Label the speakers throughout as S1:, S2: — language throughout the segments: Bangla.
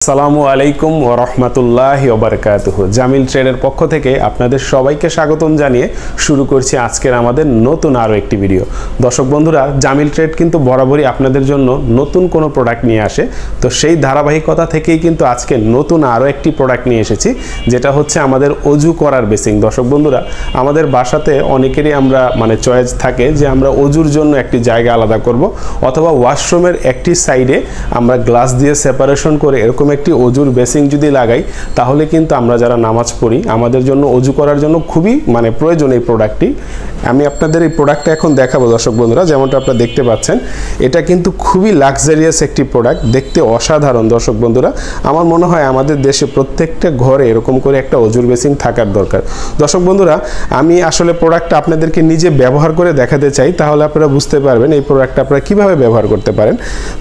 S1: আসসালামু আলাইকুম ওয়া রাহমাতুল্লাহি ওয়া বারাকাতুহু। জামিল ট্রেডের পক্ষ থেকে আপনাদের সবাইকে স্বাগতম জানিয়ে শুরু করছি আজকের আমাদের নতুন আরও একটি ভিডিও। দর্শক বন্ধুরা, জামিল ট্রেড কিন্তু বরাবরই আপনাদের জন্য নতুন কোনো প্রোডাক্ট নিয়ে আসে। তো সেই ধারাবাহিকতা থেকেই কিন্তু আজকে নতুন আরও একটি প্রোডাক্ট নিয়ে এসেছি, যেটা হচ্ছে আমাদের অজু করার বেসিন। দর্শক বন্ধুরা, আমাদের বাসাতে অনেকেরই চয়েস থাকে যে আমরা অজুর জন্য একটি জায়গা আলাদা করব, অথবা ওয়াশরুমের একটি সাইডে আমরা গ্লাস দিয়ে সেপারেশন করে এরকম একটি অজুর বেসিন যদি লাগাই, তাহলে কিন্তু আমরা যারা নামাজ পড়ি আমাদের জন্য অজু করার জন্য খুবই প্রয়োজন এই প্রোডাক্টটি। আমি আপনাদের এই প্রোডাক্টটা এখন দেখাবো দর্শক বন্ধুরা। যেমনটা আপনারা দেখতে পাচ্ছেন, এটা কিন্তু খুবই লাক্সারিয়াস একটি প্রোডাক্ট, দেখতে অসাধারণ। দর্শক বন্ধুরা, আমার মনে হয় আমাদের দেশে প্রত্যেকটা ঘরে এরকম করে একটা অজুর বেসিন থাকার দরকার। দর্শক বন্ধুরা, আমি আসলে প্রোডাক্টটা আপনাদেরকে নিজে ব্যবহার করে দেখাতে চাই, তাহলে আপনারা বুঝতে পারবেন এই প্রোডাক্টটা আপনারা কীভাবে ব্যবহার করতে পারেন।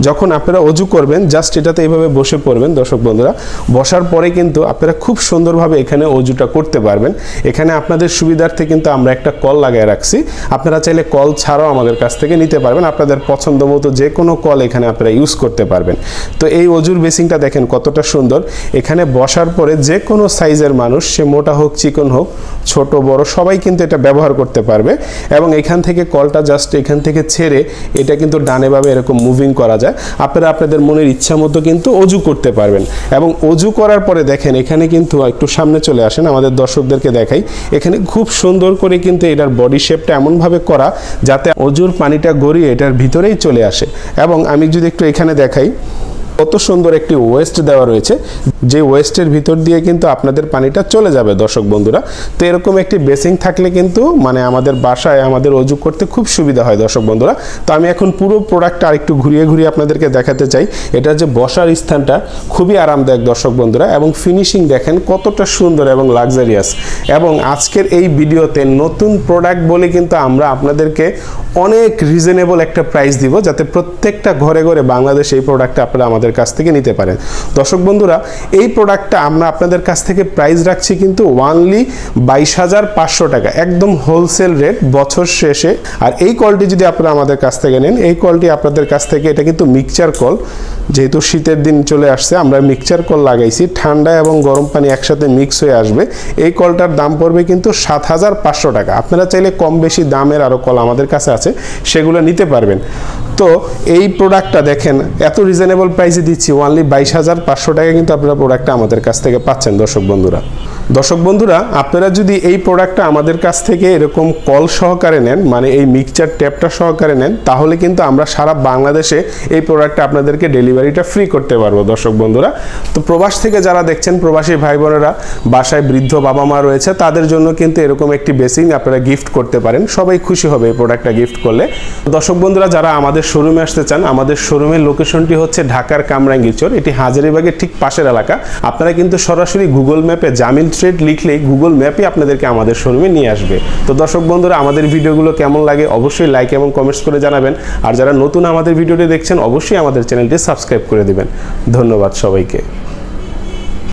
S1: যখন আপনারা অজু করবেন, জাস্ট এটাতে এইভাবে বসে পড়বেন। দর্শক বন্ধুরা, বসার পরে কিন্তু আপনারা খুব সুন্দরভাবে এখানে অজুটা করতে পারবেন। এখানে আপনাদের সুবিধার্থে কিন্তু আমরা একটা কল লাগিয়ে রাখছি, আপনারা চাইলে কল ছাড়াও আমাদের কাছ থেকে নিতে পারবেন। আপনাদের পছন্দ মতো যে কোনো কল এখানে আপনারা ইউজ করতে পারবেন। তো এই অজুর বেসিনটা দেখেন কতটা সুন্দর। এখানে বসার পরে যে কোনো সাইজের মানুষ, সে মোটা হোক চিকন হোক, ছোট বড়, সবাই কিন্তু এটা ব্যবহার করতে পারবে। এবং এখান থেকে কলটা জাস্ট এখান থেকে ছেড়ে এটা কিন্তু ডানে বামে এরকম মুভিং করা যায়। আপনারা আপনাদের মনের ইচ্ছা মতো কিন্তু অজু করতে পারবেন। এবং অজু করার পরে দেখেন এখানে কিন্তু একটু সামনে চলে আসেন, আমাদের দর্শকদেরকে দেখাই। এখানে খুব সুন্দর করে কিন্তু এটার বডি শেপটা এমনভাবে করা যাতে অজুর পানিটা গড়িয়ে এটার ভিতরেই চলে আসে। এবং আমি যদি একটু এখানে দেখাই, কত সুন্দর একটি ওয়েস্ট দেওয়া রয়েছে, যে ওয়েস্টের ভিতর দিয়ে কিন্তু আপনাদের পানিটা চলে যাবে। দর্শক বন্ধুরা, তো এরকম একটি বেসিন থাকলে কিন্তু আমাদের বাসায় আমাদের অজু করতে খুব সুবিধা হয়। দর্শক বন্ধুরা, তো আমি এখন পুরো প্রোডাক্টটা আরেকটু ঘুরিয়ে ঘুরিয়ে আপনাদেরকে দেখাতে চাই। এটার যে বসার স্থানটা খুবই আরামদায়ক দর্শক বন্ধুরা, এবং ফিনিশিং দেখেন কতটা সুন্দর এবং লাক্সারিয়াস। এবং আজকের এই ভিডিওতে নতুন প্রোডাক্ট বলে কিন্তু আমরা আপনাদেরকে অনেক রিজনেবল একটা প্রাইস দিব, যাতে প্রত্যেকটা ঘরে ঘরে বাংলাদেশে এই প্রোডাক্টটা আপনারা আমাদের কাছ থেকে নিতে পারেন। দর্শক বন্ধুরা, এই প্রোডাক্টটা আমরা আপনাদের কাছ থেকে প্রাইস রাখছি কিন্তু অনলি 22,500 টাকা, একদম হোলসেল রেট বছর শেষে। আর এই কলটি যদি আপনারা আমাদের কাছ থেকে নেন, এই কলটি আপনাদের কাছ থেকে, এটা কিন্তু মিক্সচার কল, যেহেতু শীতের দিন চলে আসছে আমরা মিক্সচার কল লাগাইছি, ঠান্ডা এবং গরম পানি একসাথে মিক্স হয়ে আসবে। এই কলটার দাম পড়বে কিন্তু 7,500 টাকা। আপনারা চাইলে কম বেশি দামের আরও কল আমাদের কাছে আছে, সেগুলো নিতে পারবেন। তো এই প্রোডাক্টটা দেখেন এত রিজনেবল প্রাইসে দিচ্ছি, অনলি 22,500 টাকা কিন্তু আপনারা প্রোডাক্টটা আমাদের কাছ থেকে পাচ্ছেন। দর্শক বন্ধুরা, আপনারা যদি এই প্রোডাক্টটা আমাদের কাছ থেকে এরকম কল সহকারে নেন, এই মিক্সচার ট্যাপটা সহকারে নেন, তাহলে কিন্তু আমরা সারা বাংলাদেশে এই প্রোডাক্টটা আপনাদেরকে ডেলিভারিটা ফ্রি করতে পারবো। দর্শক বন্ধুরা, তো প্রবাস থেকে যারা দেখছেন, প্রবাসী ভাই বোনেরা, বাসায় বৃদ্ধ বাবা মা রয়েছে, তাদের জন্য কিন্তু এরকম একটি বেসিন আপনারা গিফট করতে পারেন। সবাই খুশি হবে এই প্রোডাক্টটা গিফট করলে। দর্শক বন্ধুরা, যারা আমাদের শোরুমে আসতে চান, আমাদের শোরুমের লোকেশনটি হচ্ছে ঢাকার কামরাঙ্গীরচর, এটি হাজারীবাগের ঠিক পাশের এলাকা। আপনারা কিন্তু সরাসরি গুগল ম্যাপে জামিল ট্রেড লিখলেই গুগল ম্যাপে আপনাদেরকে আমাদের শোরুমে নিয়ে আসবে। তো দর্শক বন্ধুরা, আমাদের ভিডিওগুলো কেমন লাগে অবশ্যই লাইক এবং কমেন্টস করে জানাবেন। আর যারা নতুন আমাদের ভিডিওটি দেখছেন, অবশ্যই আমাদের চ্যানেলটি সাবস্ক্রাইব করে দিবেন। ধন্যবাদ সবাইকে।